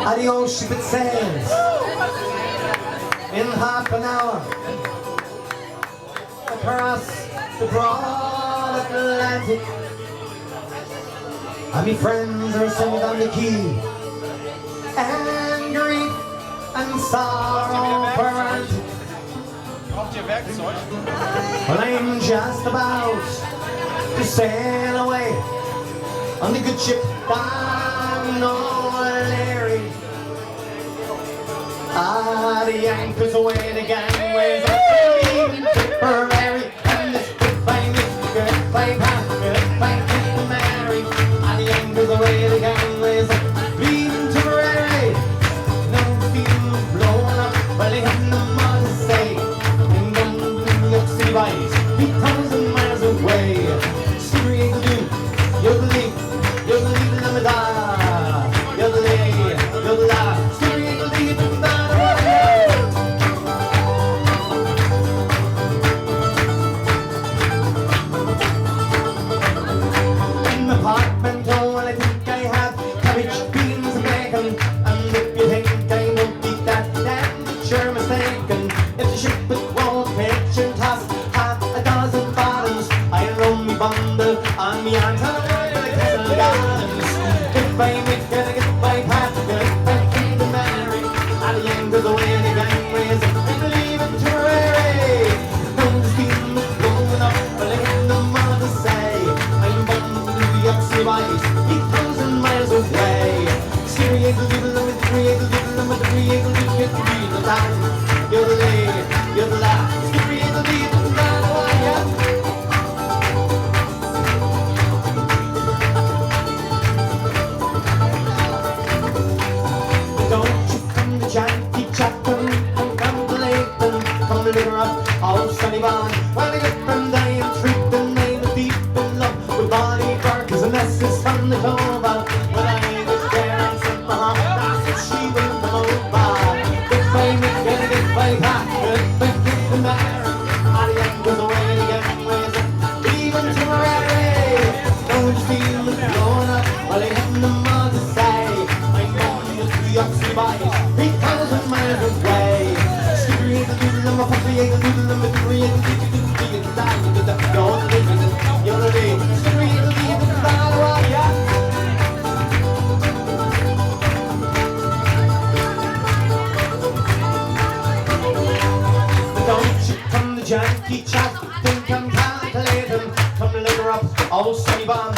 Adios ship it sails in half an hour across the broad Atlantic. And me friends are sitting on the quay, and grief and sorrow frantic. Well, I'm just about to sail away on the good ship Don O'Leary. Ah, the anchors away, the gangways are leaving Tipperary, and this goodbye, goodbye, goodbye, Mary. Ah, the anchors away, the gangways are leaving Tipperary. No field blown up, well, they have no more to say. And don't look, see right, 3,000 miles away. Scream-a-doo, yodeling, yodeling, la-ma-da, yodeling, yodela, scream-a-doo, la-ma-da. In the portmanteau, I think I have cabbage, beans, and bacon. And if you think I won't eat that, then sure mistaken. If the ship it won't pitch and toss half a dozen bottoms, I'll roll me bundle on me arms and away to the Castle Gardens. If I make it, I get my path, if I came to marry, I'll yank the way the gangways and leave it to Rary. Don't the steam is blowing up, but I have no more to say. I'm bound to the Oxley Bice, 8,000 miles away. Syria, the little, with 3, the little, with 3, the little, with 3, the time. You're the lay, you're the la, Syria, the little, the la, don't you come to Janky Chatham, and come to Leighton, come to litter up, all sunny bond. While I get them day and treat them, they were deep in love with body barkers and messes from the Cova. When I was there and sent my heart, that's what she will come over. If I make it, if I pack, if I get the marry, all the angles away, the gangways, even to Rary. Don't steal is blowing up, while I have no more to say. I'm going to the Oxley Bice, 3,000 miles away. Skippery the doodle, I'm a puppy, the doodle, I'm a three, and the doodle, the die, the you're the living, you're the day. Skippery the doodle, the die, yeah. Don't you come to Janky Chat, think I'm calculating, come to litter up, all sunny bond.